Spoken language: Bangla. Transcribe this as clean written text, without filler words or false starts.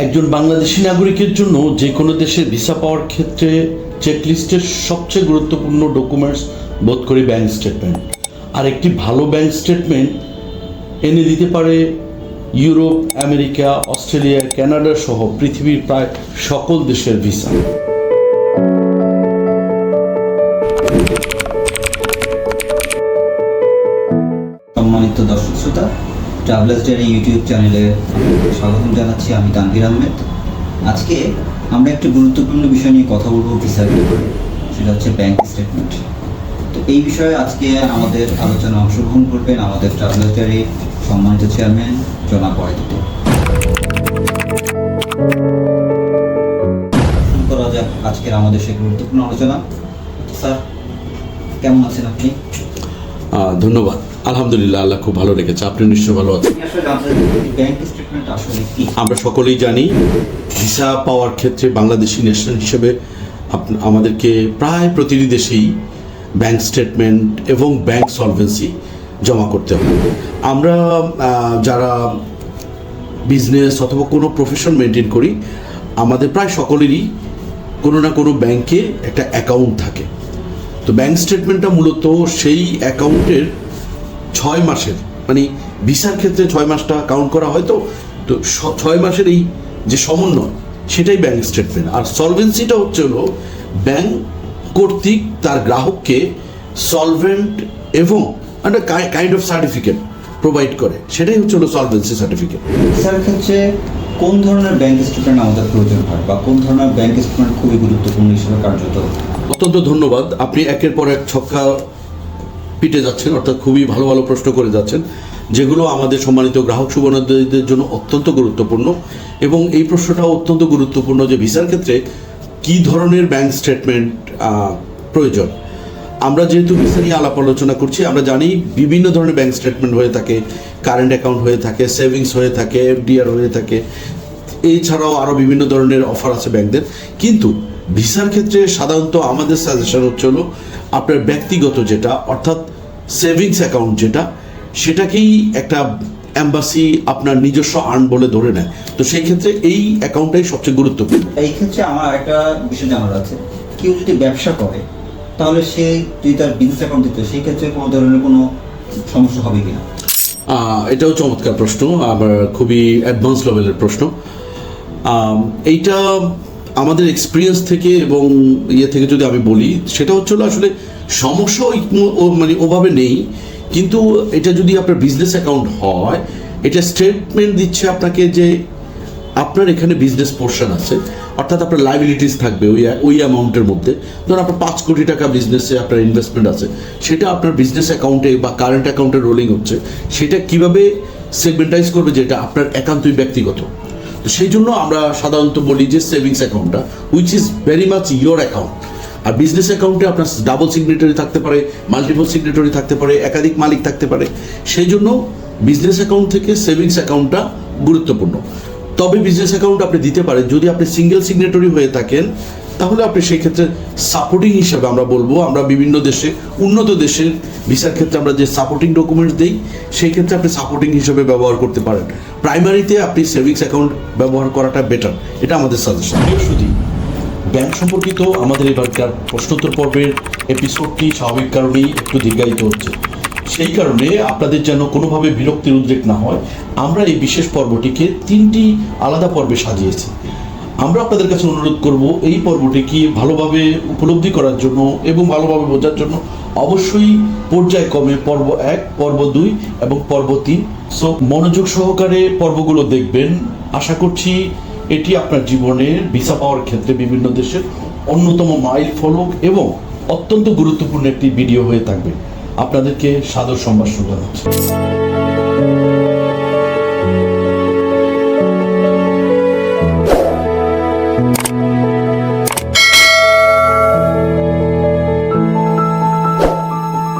একজন বাংলাদেশি নাগরিকের জন্য যে কোনো দেশে ভিসা পাওয়ার ক্ষেত্রে চেকলিস্টের সবচেয়ে গুরুত্বপূর্ণ ডকুমেন্টস বোধ করি ব্যাংক স্টেটমেন্ট। আর একটি ভালো ব্যাংক স্টেটমেন্ট এনে দিতে পারে ইউরোপ, আমেরিকা, অস্ট্রেলিয়া, কানাডা সহ পৃথিবীর প্রায় সকল দেশের ভিসা। সম্মানিত দর্শক শ্রোতা, ট্রাভেলার্স ডায়েরি ইউটিউব চ্যানেলে স্বাগতম জানাচ্ছি। আমি তানভীর আহমেদ। আজকে আমরা একটি গুরুত্বপূর্ণ বিষয় নিয়ে কথা বলবো ভিসার ব্যাপারে, সেটা হচ্ছে ব্যাংক স্টেটমেন্ট। তো এই বিষয়ে আজকে আমাদের আলোচনায় অংশগ্রহণ করবেন আমাদের ট্রাভেলার্স ডায়েরির সম্মানিত চেয়ারম্যান জনাব ওয়াহিদ। শুরু করা যাক আজকের আমাদের সেই গুরুত্বপূর্ণ আলোচনা। স্যার, কেমন আছেন আপনি? ধন্যবাদ। আলহামদুলিল্লাহ, আল্লাহ খুব ভালো রেখেছে। আপনি নিশ্চয় ভালো আছেন? ব্যাংক স্টেটমেন্ট আসলে কি? আমরা সকলেই জানি ভিসা পাওয়ার ক্ষেত্রে বাংলাদেশি ন্যাশনাল হিসেবে আমাদেরকে প্রায় প্রতিটি দেশেই ব্যাংক স্টেটমেন্ট এবং ব্যাংক সলভেন্সি জমা করতে হবে। আমরা যারা বিজনেস অথবা কোনো প্রফেশন মেনটেন করি, আমাদের প্রায় সকলেরই কোনো না কোনো ব্যাংকে একটা অ্যাকাউন্ট থাকে। তো ব্যাংক স্টেটমেন্টটা মূলত সেই অ্যাকাউন্টের 6 মাসের, মানে ভিসার ক্ষেত্রে 6 মাসটা কাউন্ট করা হয়। তো 6 মাসের এই যে সমন্বয়, সেটাই ব্যাংক স্টেটমেন্ট। আর সলভেন্সিটা হচ্ছে হলো ব্যাংক কর্তৃক তার গ্রাহককে সলভেন্ট এবং একটা কাইন্ড অফ সার্টিফিকেট প্রোভাইড করে, সেটাই হচ্ছে হলো সলভেন্সি সার্টিফিকেট। ভিসার ক্ষেত্রে কোন ধরনের ব্যাংক স্টেটমেন্ট আমাদের প্রয়োজন হয় বা কোন ধরনের ব্যাংক স্টেটমেন্ট খুবই গুরুত্বপূর্ণ হিসেবে কার্যত? অত্যন্ত ধন্যবাদ। আপনি একের পর এক ছক্কা পিটে যাচ্ছেন, অর্থাৎ খুবই ভালো ভালো প্রশ্ন করে যাচ্ছেন, যেগুলো আমাদের সম্মানিত গ্রাহক শুভানুদ্দায়ীদের জন্য অত্যন্ত গুরুত্বপূর্ণ। এবং এই প্রশ্নটাও অত্যন্ত গুরুত্বপূর্ণ যে ভিসার ক্ষেত্রে কী ধরনের ব্যাংক স্টেটমেন্ট প্রয়োজন। আমরা যেহেতু ভিসা নিয়ে আলাপ আলোচনা করছি, আমরা জানি বিভিন্ন ধরনের ব্যাংক স্টেটমেন্ট হয়ে থাকে। কারেন্ট অ্যাকাউন্ট হয়ে থাকে, সেভিংস হয়ে থাকে, এফডিআর হয়ে থাকে, এছাড়াও আরও বিভিন্ন ধরনের অফার আছে ব্যাংকদের। কিন্তু ভিসার ক্ষেত্রে সাধারণত আমাদের সাজেশন হচ্ছে হলো আপনার ব্যক্তিগত যেটা, অর্থাৎ সেভিংস অ্যাকাউন্ট যেটা, সেটাকেই একটা এম্বাসি আপনার নিজস্ব আর্ন বলে ধরে নেয়। তো সেই ক্ষেত্রে এই অ্যাকাউন্টটাই সবচেয়ে গুরুত্বপূর্ণ। এই ক্ষেত্রে আমার একটা বিষয় জানার আছে, কেউ যদি ব্যবসা করে তাহলে সে যদি তার বিজনেস অ্যাকাউন্ট দিতে, সেই ক্ষেত্রে কোনো ধরনের কোনো সমস্যা হবে কিনা? এটাও চমৎকার প্রশ্ন, আবার খুবই অ্যাডভান্স লেভেলের প্রশ্ন। এইটা আমাদের এক্সপিরিয়েন্স থেকে এবং থেকে যদি আমি বলি, সেটা হচ্ছে আসলে সমস্যা মানে ওভাবে নেই। কিন্তু এটা যদি আপনার বিজনেস অ্যাকাউন্ট হয়, এটা স্টেটমেন্ট দিচ্ছে আপনাকে যে আপনার এখানে বিজনেস পোর্শন আছে, অর্থাৎ আপনার লাইবিলিটিস থাকবে ওই অ্যামাউন্টের মধ্যে। ধরুন আপনার 5 কোটি টাকা বিজনেসে আপনার ইনভেস্টমেন্ট আছে, সেটা আপনার বিজনেস অ্যাকাউন্টে বা কারেন্ট অ্যাকাউন্টে রোলিং হচ্ছে। সেটা কিভাবে সেগমেন্টাইজ করবে, যেটা আপনার একান্তই ব্যক্তিগত। তো সেই জন্য আমরা সাধারণত বলি যে সেভিংস অ্যাকাউন্টটা, which is very much your account. আর বিজনেস অ্যাকাউন্টে আপনার ডাবল সিগনেটরি থাকতে পারে, মাল্টিপল সিগনেটরি থাকতে পারে, একাধিক মালিক থাকতে পারে। সেই জন্য বিজনেস অ্যাকাউন্ট থেকে সেভিংস অ্যাকাউন্টটা গুরুত্বপূর্ণ। তবে বিজনেস অ্যাকাউন্ট আপনি দিতে পারেন যদি আপনি সিঙ্গেল সিগনেটরি হয়ে থাকেন, তাহলে আপনি সেই ক্ষেত্রে সাপোর্টিং হিসেবে আমরা বলবো, আমরা বিভিন্ন দেশে, উন্নত দেশের ভিসার ক্ষেত্রে আমরা যে সাপোর্টিং ডকুমেন্টস দিই, সেই ক্ষেত্রে আপনি সাপোর্টিং হিসেবে ব্যবহার করতে পারেন। প্রাইমারিতে আপনি সেভিংস অ্যাকাউন্ট ব্যবহার করাটা বেটার, এটা আমাদের সাজেশন। শুধু ব্যাংক সম্পর্কিত আমাদের এবারকার প্রশ্নোত্তর পর্বের এপিসোডটি স্বাভাবিক কারণেই একটু দীর্ঘায়িত হচ্ছে। সেই কারণে আপনাদের যেন কোনোভাবে বিরক্তির উদ্রেক না হয়, আমরা এই বিশেষ পর্বটিকে 3টি আলাদা পর্বে সাজিয়েছি। আমরা আপনাদের কাছে অনুরোধ করব, এই পর্বটিকে ভালোভাবে উপলব্ধি করার জন্য এবং ভালোভাবে বোঝার জন্য অবশ্যই পর্যায়ক্রমে পর্ব 1, পর্ব 2 এবং পর্ব 3 মনোযোগ সহকারে পর্বগুলো দেখবেন। আশা করছি এটি আপনার জীবনের ভিসা পাওয়ার ক্ষেত্রে বিভিন্ন দেশের অন্যতম মাইল ফলক এবং অত্যন্ত গুরুত্বপূর্ণ একটি ভিডিও হয়ে থাকবে। আপনাদেরকে সাদর সম্ভাষণ জানাচ্ছি।